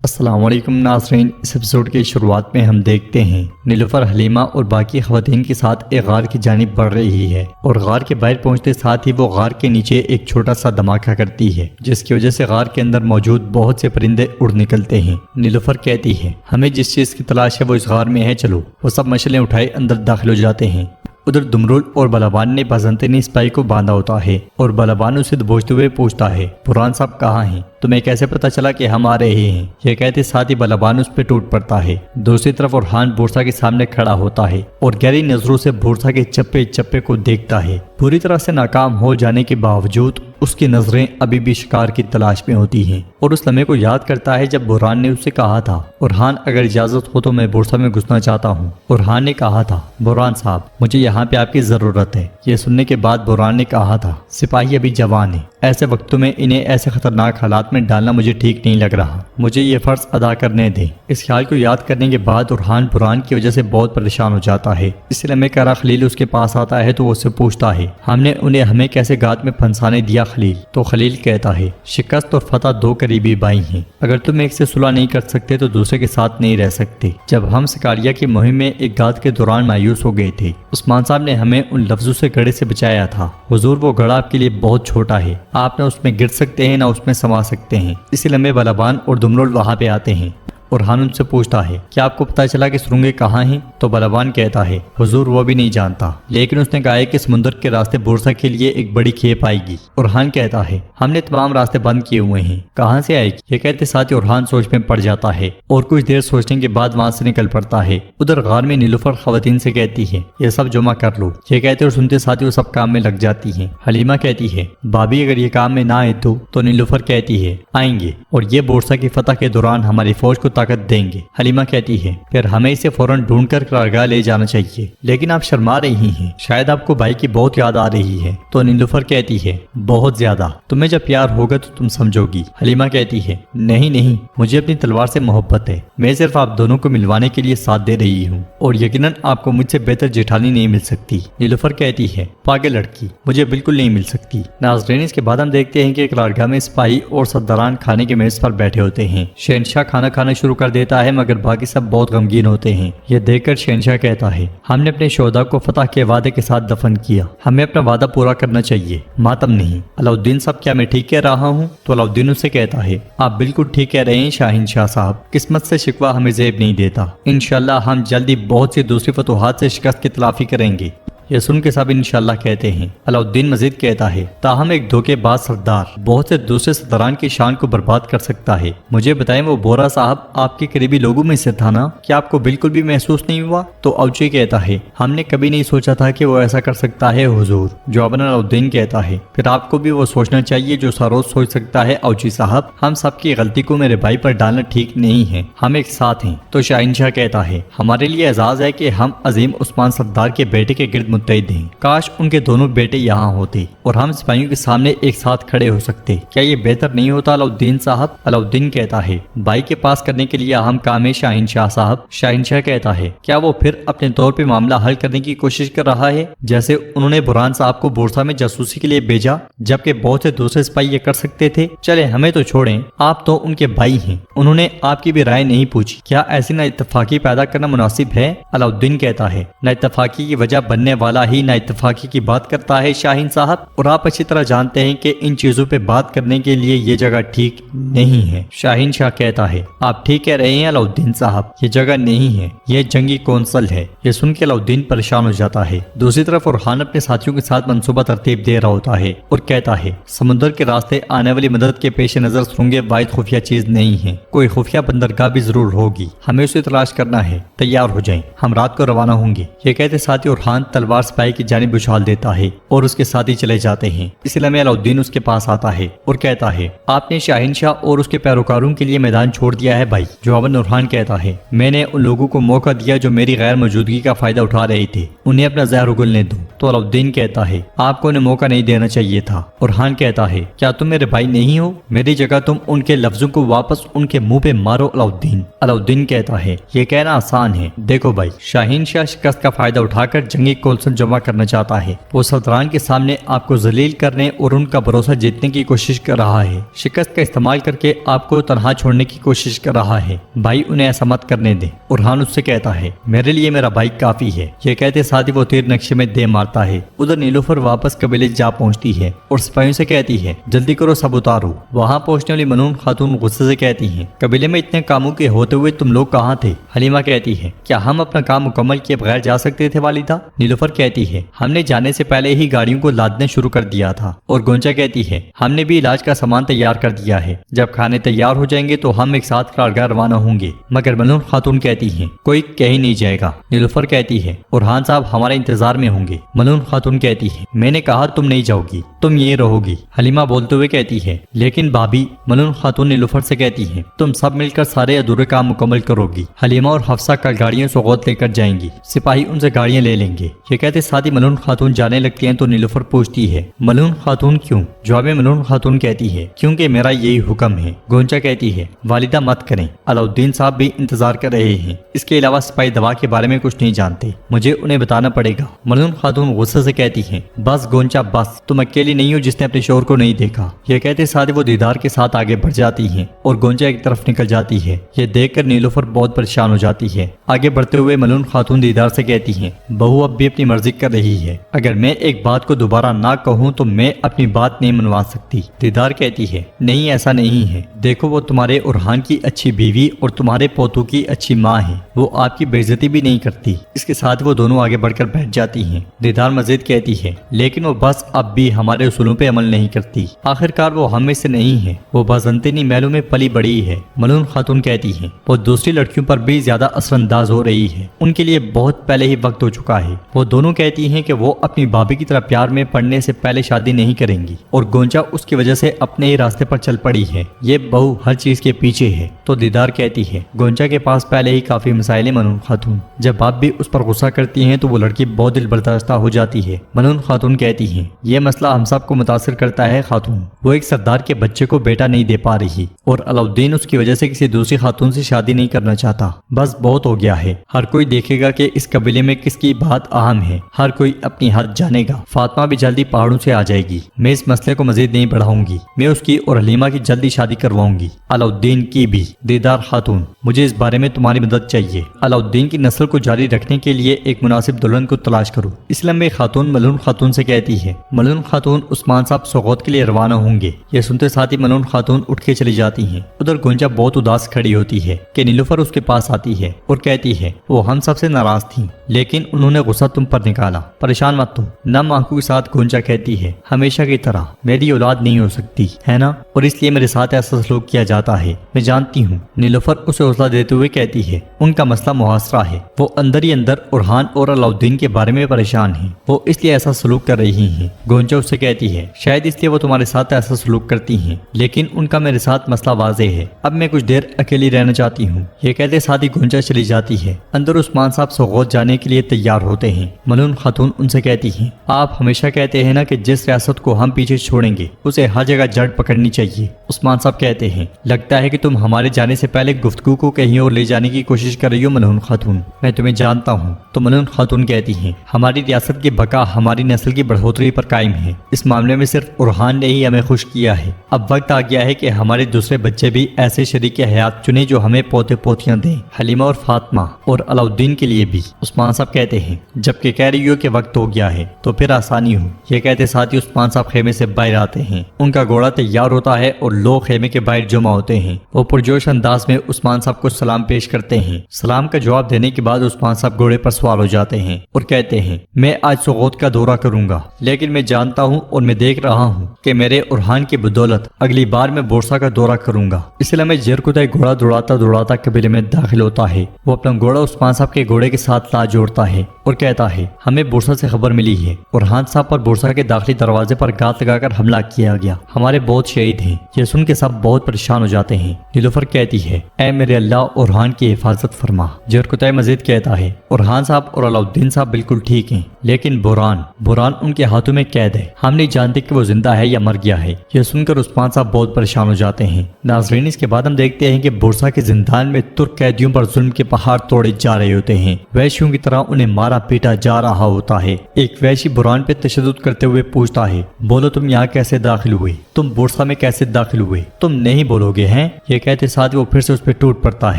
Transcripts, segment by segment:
السلام علیکم ناظرین، اس ایپیسوڈ کی شروعات میں ہم دیکھتے ہیں نیلوفر حلیمہ اور باقی خواتین کے ساتھ ایک غار کی جانب بڑھ رہی ہے اور غار کے باہر پہنچتے ساتھ ہی وہ غار کے نیچے ایک چھوٹا سا دھماکہ کرتی ہے، جس کی وجہ سے غار کے اندر موجود بہت سے پرندے اڑ نکلتے ہیں۔ نیلوفر کہتی ہے ہمیں جس چیز کی تلاش ہے وہ اس غار میں ہے، چلو۔ وہ سب مشعلیں اٹھائے اندر داخل ہو جاتے ہیں۔ ادھر دمرول اور بلابان نے بازنطینی سپاہی کو باندھا ہوتا ہے اور بلابان اسے دبوچتے ہوئے پوچھتا ہے برہان صاحب کہاں ہیں؟ تمہیں کیسے پتہ چلا کہ ہم آ رہے ہیں؟ یہ کہتے ساتھ ہی بلابان اس پہ ٹوٹ پڑتا ہے۔ دوسری طرف اورحان بورسا کے سامنے کھڑا ہوتا ہے اور گہری نظروں سے بورسا کے چپے چپے کو دیکھتا ہے۔ پوری طرح سے ناکام ہو جانے کے باوجود اس کی نظریں ابھی بھی شکار کی تلاش میں ہوتی ہیں اور اس لمحے کو یاد کرتا ہے جب برہان نے اسے کہا تھا اورحان اگر اجازت ہو تو میں بورسا میں گھسنا چاہتا ہوں۔ اورحان نے کہا تھا برہان صاحب مجھے یہاں پہ آپ کی ضرورت ہے۔ یہ سننے کے بعد برہان نے کہا تھا سپاہی ابھی جوان ہیں، ایسے وقتوں میں انہیں ایسے خطرناک حالات میں ڈالنا مجھے ٹھیک نہیں لگ رہا، مجھے یہ فرض ادا کرنے دیں۔ اس خیال کو یاد کرنے کے بعد اورحان برہان کی وجہ سے بہت پریشان ہو جاتا ہے۔ اس لمحے کارا خلیل اس کے پاس آتا ہے تو وہ اس سے پوچھتا ہے ہم نے انہیں ہمیں کیسے گات میں پھنسانے دیا خلیل؟ تو خلیل کہتا ہے شکست اور فتح دو قریبی بھائی ہیں، اگر تم ایک سے صلح نہیں کر سکتے تو دوسرے کے ساتھ نہیں رہ سکتے۔ جب ہم سکاریا کی مہم میں ایک گات کے دوران مایوس ہو گئے تھے، عثمان صاحب نے ہمیں ان لفظوں سے گڑھے سے بچایا تھا حضور وہ گڑھا آپ کے لیے بہت چھوٹا ہے، آپ نہ اس میں گر سکتے ہیں نہ اس میں سما سکتے ہیں۔ اسی لمحے بلابان اور دمرول وہاں پہ آتے ہیں۔ اورحان ان سے پوچھتا ہے کیا آپ کو پتہ چلا کہ سرنگیں کہاں ہیں؟ تو بلابان کہتا ہے حضور وہ بھی نہیں جانتا، لیکن اس نے کہا ہے کہ سمندر کے راستے بورسا کے لیے ایک بڑی کھیپ آئے گی۔ اورحان کہتا ہے ہم نے تمام راستے بند کیے ہوئے ہیں، کہاں سے آئے گی؟ یہ کہتے ساتھ ہی اورحان سوچ میں پڑ جاتا ہے اور کچھ دیر سوچنے کے بعد وہاں سے نکل پڑتا ہے۔ ادھر غار میں نیلوفر خواتین سے کہتی ہے یہ سب جمع کر لو۔ یہ کہتے اور سنتے ساتھ ہی وہ سب کام میں لگ جاتی ہیں۔ حلیمہ کہتی ہے بھابھی اگر یہ کام میں نہ آئے تو نیلوفر کہتی ہے آئیں گے اور یہ بورسا کی فتح کے دوران ہماری فوج کو طاقت دیں گے۔ حلیمہ کہتی ہے پھر ہمیں اسے فوراً ڈھونڈ کر قرارگاہ لے جانا چاہیے، لیکن آپ شرما رہی ہیں، شاید آپ کو بھائی کی بہت یاد آ رہی ہے۔ تو نیلوفر کہتی ہے بہت زیادہ، تمہیں جب پیار ہوگا تو تم سمجھو گی۔ حلیمہ کہتی ہے نہیں مجھے اپنی تلوار سے محبت ہے، میں صرف آپ دونوں کو ملوانے کے لیے ساتھ دے رہی ہوں اور یقیناً آپ کو مجھ سے بہتر جیٹھانی نہیں مل سکتی۔ نیلوفر کہتی ہے پاگل لڑکی، مجھے بالکل نہیں مل سکتی۔ ناظرین اس کے بعد ہم دیکھتے ہیں کہ قرارگاہ میں سپاہی اور سرداران کھانے کے میز پر بیٹھے ہوتے ہیں۔ شہنشاہ کھانا کھانا شروع کر دیتا ہے مگر باقی سب بہت غمگین ہوتے ہیں۔ یہ دیکھ کر شہنشاہ کہتا ہے ہم نے اپنے شہداء کو فتح کے وعدے کے ساتھ دفن کیا، ہمیں اپنا وعدہ پورا کرنا چاہیے، ماتم نہیں۔ علاؤالدین صاحب کیا میں ٹھیک کہہ رہا ہوں؟ تو علاؤالدین اسے کہتا ہے آپ بالکل ٹھیک کہہ رہے ہیں شاہین شاہ صاحب، قسمت سے شکوہ ہمیں زیب نہیں دیتا، انشاءاللہ ہم جلدی بہت سی دوسری فتوحات سے شکست کی تلافی کریں گے۔ یہ سن کے سب انشاءاللہ کہتے ہیں۔ علاؤالدین مزید کہتا ہے تاہم ایک دھوکے باز سردار بہت سے دوسرے سرداران کی شان کو برباد کر سکتا ہے۔ مجھے بتائیں وہ بورا صاحب آپ کے قریبی لوگوں میں سے تھا نا؟ کیا آپ کو بالکل بھی محسوس نہیں ہوا؟ تو اوچی کہتا ہے ہم نے کبھی نہیں سوچا تھا کہ وہ ایسا کر سکتا ہے حضور۔ جواباً علاؤالدین کہتا ہے پھر آپ کو بھی وہ سوچنا چاہیے جو سروز سوچ سکتا ہے اوچی صاحب، ہم سب کی غلطی کو میرے بھائی پر ڈالنا ٹھیک نہیں ہے، ہم ایک ساتھ ہیں۔ تو شاہین شاہ کہتا ہے ہمارے لیے اعزاز ہے کہ ہم عظیم عثمان سردار کے بیٹے کے گرد متحد ہیں، کاش ان کے دونوں بیٹے یہاں ہوتے اور ہم سپاہیوں کے سامنے ایک ساتھ کھڑے ہو سکتے، کیا یہ بہتر نہیں ہوتا علاؤالدین صاحب؟ علاؤالدین کہتا ہے بھائی کے پاس کرنے کے لیے اہم کام ہے شاہین شاہ صاحب۔ شاہین شاہ کہتا ہے کیا وہ پھر اپنے طور پہ معاملہ حل کرنے کی کوشش کر رہا ہے جیسے انہوں نے برہان صاحب کو بورسا میں جاسوسی کے لیے بھیجا جبکہ بہت سے دوسرے سپاہی یہ کر سکتے تھے؟ چلے ہمیں تو چھوڑیں، آپ تو ان کے بھائی ہیں، انہوں نے آپ کی بھی رائے نہیں پوچھی، کیا ایسی نا اتفاقی پیدا کرنا مناسب ہے؟ علاؤالدین کہتا ہے نا اتفاقی کی وجہ بننے والا ہی نا اتفاقی کی بات کرتا ہے شاہین صاحب، اور آپ اچھی طرح جانتے ہیں کہ ان چیزوں پہ بات کرنے کے لیے یہ جگہ ٹھیک نہیں ہے۔ شاہین شاہ کہتا ہے آپ ٹھیک کہہ رہے ہیں علاؤالدین صاحب، یہ جگہ نہیں ہے، یہ جنگی کونسل ہے۔ یہ سن کے علاؤالدین پریشان ہو جاتا ہے۔ دوسری طرف اورحان اپنے ساتھیوں کے ساتھ منصوبہ ترتیب دے رہا ہوتا ہے اور کہتا ہے سمندر کے راستے آنے والی مدد کے پیش نظر سرنگیں واحد خفیہ چیز نہیں ہے، کوئی خفیہ بندرگاہ بھی ضرور ہوگی، ہمیں اسے تلاش کرنا ہے، تیار ہو جائیں، ہم رات کو روانہ ہوں گے۔ یہ کہتے ساتھ ہی اورحان تلوار سپاہی کی جانب اچھال دیتا ہے اور اس کے ساتھ ہی چلے جاتے ہیں۔ اس لمحے علاؤالدین اس کے پاس آتا ہے اور کہتا ہے آپ نے شاہین شاہ اور اس کے پیروکاروں کے لیے میدان چھوڑ دیا ہے بھائی۔ جواباً اورحان کہتا ہے میں نے ان لوگوں کو موقع دیا جو میری غیر موجودگی کا فائدہ اٹھا رہے تھے، انہیں اپنا زہر اگلنے دو۔ تو علاؤالدین کہتا ہے آپ کو انہیں موقع نہیں دینا چاہیے تھا۔ اورحان کہتا ہے کیا تم میرے بھائی نہیں ہو؟ میری جگہ تم ان کے لفظوں کو واپس ان کے منہ پہ مارو علاؤالدین۔ علاؤالدین کہتا ہے یہ کہنا آسان ہے، دیکھو بھائی، شاہین شاہ شکست کا فائدہ اٹھا کر جنگی کولسن جمع کرنا چاہتا ہے۔ وہ سرداران کے سامنے آپ کو ذلیل کرنے اور ان کا بھروسہ جیتنے کی کوشش کر رہا ہے۔ شکست کا استعمال کر کے آپ کو تنہا چھوڑنے کی کوشش کر رہا ہے۔ بھائی انہیں ایسا مت کرنے دیں۔ اورحان اس سے کہتا ہے میرے لیے میرا بھائی کافی ہے۔ یہ کہتے ساتھ ہی وہ تیر نقشے میں دے مارتا ہے۔ ادھر نیلوفر واپس قبیلے جا پہنچتی ہے اور سپاہیوں سے کہتی ہے جلدی کرو، سب اتارو۔ وہاں پہنچنے والی ملعون خاتون غصے سے کہتی ہیں قبیلے میں اتنے کاموں کے ہوتے ہوئے تم لوگ کہاں تھے؟ حلیمہ کہتی ہے کیا ہم اپنا کام مکمل کیے بغیر جا سکتے تھے والدہ؟ نیلوفر کہتی ہے ہم نے جانے سے پہلے ہی گاڑیوں کو لادنا شروع کر دیا تھا۔ اور گونچا کہتی ہے ہم نے بھی علاج کا سامان تیار کر دیا ہے، جب کھانے تیار ہو جائیں گے تو ہم ایک ساتھ کارگاہ روانہ ہوں گے۔ مگر ملعون خاتون کہتی ہیں کوئی کہیں نہیں جائے گا۔ نیلوفر کہتی ہے اورحان صاحب ہمارے انتظار میں ہوں گے۔ ملعون خاتون کہتی ہے میں نے کہا تم نہیں جاؤ گی، تم یہ رہو گی۔ حلیمہ بولتے ہوئے کہتی ہے لیکن بھابھی۔ ملعون خاتون نیلوفر سے کہتی ہے تم سب مل کر سارے ادھورے کام مکمل کرو گی۔ حلیمہ اور حفصہ کل گاڑیوں سوغات لے کر جائیں گی، سپاہی ان سے گاڑیاں لے لیں گے۔ یہ کہتے ساتھ ہی ملعون خاتون جانے لگتی ہیں تو نیلوفر پوچھتی ہے ملعون خاتون کیوں؟ جواب میں ملعون خاتون کہتی ہے کیونکہ میرا یہی حکم ہے۔ گونچا کہتی ہے والدہ مت کریں، علاؤالدین صاحب بھی انتظار کر رہے ہیں، اس کے علاوہ سپاہی دوا کے بارے میں کچھ نہیں جانتے، مجھے انہیں بتانا پڑے گا۔ ملعون خاتون غصے سے کہتی ہیں بس گونچا بس، تم اکیلی نہیں ہو جس نے اپنے شوہر کو نہیں دیکھا۔ یہ کہتے ساتھ وہ دیدار کے ساتھ آگے بڑھ جاتی ہیں اور گونچا ایک طرف نکل جاتی ہے۔ یہ دیکھ کر نیلوفر بہت پریشان ہو جاتی ہے۔ آگے بڑھتے ہوئے ملعون خاتون دیدار سے کہتی ہیں بہو اب بھی اپنی مرضی کر رہی ہے، اگر میں ایک بات کو دوبارہ نہ کہوں تو میں اپنی بات نہیں منوا سکتی۔ دیدار کہتی ہے نہیں ایسا نہیں ہے، دیکھو وہ تمہارے اورحان کی اچھی بیوی اور تمہارے پوتو کی اچھی ماں ہے، وہ آپ کی بے عزتی بھی نہیں کرتی۔ اس کے ساتھ وہ دونوں آگے بڑھ کر بیٹھ جاتی ہیں۔ دیدار مزید کہتی ہے لیکن وہ بس اب بھی ہمارے اصولوں پہ عمل نہیں کرتی، آخرکار وہ ہم میں سے نہیں ہے، وہ بازنطینی محلوں میں پلی بڑی ہے۔ ملعون خاتون کہتی ہے وہ دوسری لڑکیوں پر بھی زیادہ اثر انداز ہو رہی ہے، ان کے لیے بہت پہلے ہی وقت ہو چکا ہے۔ وہ دونوں کہتی ہیں کہ وہ اپنی بھابھی کی طرح پیار میں پڑنے سے پہلے شادی نہیں کریں گی اور گونچا اس کی وجہ سے اپنے ہی راستے پر چل پڑی ہے، یہ بہو ہر چیز کے پیچھے ہے۔ تو دیدار کہتی ہے گونچا کے پاس پہلے ہی کافی مسائل ہیں ملعون خاتون، جب آپ بھی اس پر غصہ کرتی ہیں تو وہ لڑکی بہت دل برداشتہ ہو جاتی ہے۔ ملعون خاتون کہتی ہیں یہ مسئلہ ہم سب کو متاثر کرتا ہے خاتون، وہ ایک سردار کے بچے کو بیٹا نہیں دے پا رہی اور علاؤالدین اس کی وجہ سے کسی دوسری خاتون سے شادی نہیں کرنا چاہتا۔ بس بہت ہو گیا ہے، ہر کوئی دیکھے گا کہ اس قبیلے میں کس کی بات اہم ہے، ہر کوئی اپنی حد جانے گا۔ فاطمہ بھی جلدی پہاڑوں سے آ جائے گی، میں اس مسئلے کو مزید نہیں بڑھاؤں گی، میں اس کی اور حلیمہ کی جلدی شادی کرواؤں گی، علاؤالدین کی بھی۔ دیدار خاتون مجھے اس بارے میں تمہاری مدد چاہیے، علاؤالدین کی نسل کو جاری رکھنے کے لیے ایک مناسب دلہن کو تلاش کرو۔ اس لمحے خاتون ملعون خاتون سے کہتی ہے ملعون خاتون عثمان صاحب سوغات کے لیے روانہ ہوں گے۔ یہ سنتے ساتھ ہی ملعون خاتون اٹھ کے چلی جاتی ہیں۔ ادھر گونچا بہت اداس کھڑی ہوتی ہے کہ نیلوفر اس کے پاس آتی ہے اور کہتی ہے وہ ہم سب سے ناراض تھیں لیکن انہوں نے غصہ تم پر نکالا، پریشان مت تم۔ نم آنکھوں کے ساتھ گونچا کہتی ہے ہمیشہ کی طرح میری اولاد نہیں ہو سکتی ہے نا، اور اس لیے میرے ساتھ ایسا سلوک کیا جاتا ہے، میں جانتی ہوں۔ نیلوفر اسے حوصلہ دیتے ہوئے کہتی ہے ان کا مسئلہ محاصرہ ہے، وہ اندر ہی اندر اورحان اور علاؤالدین کے بارے میں پریشان ہیں، وہ اس لیے ایسا سلوک کر رہی ہیں۔ گونچا اس سے کہتی ہے شاید اس لیے وہ تمہارے ساتھ ایسا سلوک کرتی ہیں، لیکن ان کا میرے ساتھ مسئلہ واضح ہے، اب میں کچھ دیر اکیلی رہنا چاہتی ہوں۔ یہ کہتے ساتھ ہی گونچا چلی جاتی ہے۔ اندر عثمان صاحب سوغات جانے کے لیے تیار ہوتے ہیں۔ ملعون خاتون ان سے کہتی ہیں آپ ہمیشہ کہتے ہیں نا کہ جس ریاست کو ہم پیچھے چھوڑیں گے اسے ہر جگہ جڑ پکڑنی چاہیے۔ عثمان صاحب کہتے ہیں لگتا ہے کہ تم ہمارے جانے سے پہلے گفتگو کو کہیں اور لے جانے کی کوشش کر رہی ہو ملعون خاتون، میں تمہیں جانتا ہوں۔ تو ملعون خاتون کہتی ہیں ہماری ریاست کی بقا ہماری نسل کی بڑھوتری پر قائم ہے، اس معاملے میں صرف اورحان نے ہی ہمیں خوش کیا ہے، اب وقت آ گیا ہے کہ ہمارے دوسرے بچے بھی ایسے شریک حیات چنیں جو ہمیں پوتے پوتیاں دیں، حلیمہ اور فاطمہ اور علاؤالدین کے لیے بھی۔ عثمان صاحب کہتے ہیں جبکہ کہہ رہی ہو کہ وقت ہو گیا ہے تو پھر آسانی ہو۔ یہ کہتے ساتھ ہی عثمان صاحب خیمے سے باہر آتے ہیں، ان کا گھوڑا تیار ہوتا ہے اور لوگ خیمے کے باہر جمع ہوتے ہیں۔ وہ پرجوش انداز میں عثمان صاحب کو سلام پیش کرتے ہیں۔ سلام کا جواب دینے کے بعد عثمان صاحب گھوڑے پر سوار ہو جاتے ہیں اور کہتے ہیں میں آج سوغات کا دورہ کروں گا، لیکن میں جانتا ہوں اور میں دیکھ رہا ہوں کہ میرے اورحان کی بدولت اگلی بار میں بورسا کا دورہ کروں گا۔ اس لیے میں جرکتہ گھوڑا دوڑاتا دوڑاتا قبیلے میں داخل ہوتا ہے۔ وہ اپنا گھوڑا عثمان صاحب کے گھوڑے کے ساتھ لا جوڑتا ہے اور کہتا ہے ہمیں بورسا سے خبر ملی ہے، اورحان صاحب پر بورسا کے داخلی دروازے پر گات لگا کر حملہ کیا گیا، ہمارے بہت شہید ہیں۔ یہ سن کے سب بہت پریشان ہو جاتے ہیں۔ نیلوفر کہتی ہے اے میرے اللہ اورحان کی حفاظت فرما۔ جرکتہ مزید کہتا ہے اورحان صاحب اور علاؤالدین دین صاحب بالکل ٹھیک ہیں، لیکن بوران ان کے ہاتھوں میں قید ہے، ہم نہیں جانتے کہ وہ زندہ ہے یا مر گیا ہے۔ یہ سن کر عثمان صاحب بہت پریشان ہو جاتے ہیں۔ ناظرین، اس کے بعد ہم دیکھتے ہیں کہ بورسا کے زندان میں ترک قیدیوں پر ظلم کے پہاڑ توڑے جا رہے ہوتے ہیں، وحشیوں کی طرح انہیں مارا پیٹا جا رہا ہوتا ہے۔ ایک وحشی بوران پہ تشدد کرتے ہوئے پوچھتا ہے، بولو تم یہاں کیسے داخل ہوئے، تم بورسا میں کیسے داخل ہوئے، تم نہیں بولو گے ہیں؟ یہ کہتے ساتھ وہ پھر سے اس پہ ٹوٹ پڑتا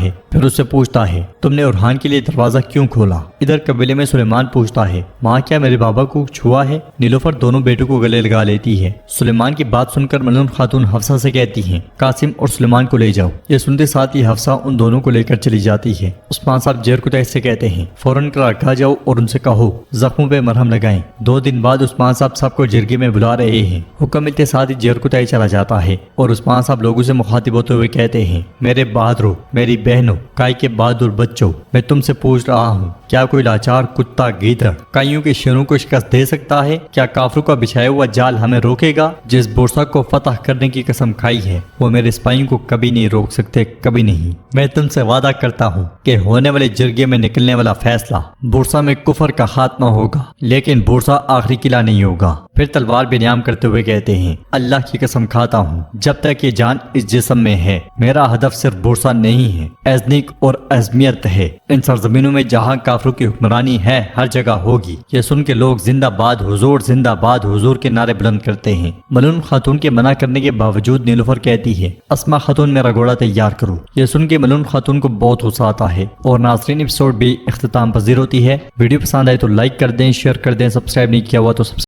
ہے، پھر اس سے پوچھتا ہے، تم نے اورحان کے لیے دروازہ کیوں کھولا؟ ادھر قبیلے میں سلیمان پوچھتا ہے، ماں کیا میرے بابا کو چھوا ہے؟ نیلوفر دونوں بیٹوں کو گلے لگا لیتی ہے۔ سلیمان کی بات سن کر ملعون خاتون حفصہ سے کہتی ہیں، قاسم اور سلیمان کو لے جاؤ۔ یہ سنتے ساتھ ہی حفصہ ان دونوں کو لے کر چلی جاتی ہے۔ عثمان صاحب جیر کتائی سے کہتے ہیں، فوراً رکھا جاؤ اور ان سے کہو زخموں پہ مرہم لگائیں۔ 2 دن بعد عثمان صاحب سب کو جرگے میں بلا رہے ہیں۔ حکم ملتے ساتھ ہی جیر کتائی چلا جاتا ہے اور عثمان صاحب لوگوں سے مخاطب ہوتے ہوئے کہتے ہیں، میرے بہادروں، میری بہنوں، کائی کے بہادر بچوں، میں تم سے پوچھ رہا ہوں، کیا کوئی لاچار کتا گیدڑ کائیوں کے شیروں کو شکست دے سکتا ہے؟ کیا کافروں کا بچھایا ہوا جال ہمیں روکے گا؟ جس بورسا کو فتح کرنے کی قسم کھائی ہے وہ میرے سپاہیوں کو کبھی نہیں روک سکتے، کبھی نہیں۔ میں تم سے وعدہ کرتا ہوں کہ ہونے والے جرگے میں نکلنے والا فیصلہ بورسا میں کفر کا خاتمہ ہوگا، لیکن بورسا آخری قلعہ نہیں ہوگا۔ پھر تلوار بے نیام کرتے ہوئے کہتے ہیں، اللہ کی قسم کھاتا ہوں جب تک یہ جان اس جسم میں ہے میرا ہدف صرف بورسا نہیں ہے، ایزنک اور ازمیت ہے۔ ان سرزمینوں میں جہاں کافروں کی حکمرانی ہے ہر جگہ ہوگی۔ یہ سن کے لوگ زندہ باد حضور، زندہ باد حضور کے نعرے بلند کرتے ہیں۔ ملعون خاتون کے منع کرنے کے باوجود نیلوفر کہتی ہے، اسما خاتون میرا گھوڑا تیار کرو۔ یہ سن کے ملعون خاتون کو بہت غصہ آتا ہے اور ناظرین ایپیسوڈ بھی اختتام پذیر ہوتی ہے۔ ویڈیو پسند آئے تو لائک کر دیں، شیئر کر دیں، سبسکرائب نہیں کیا ہوا تو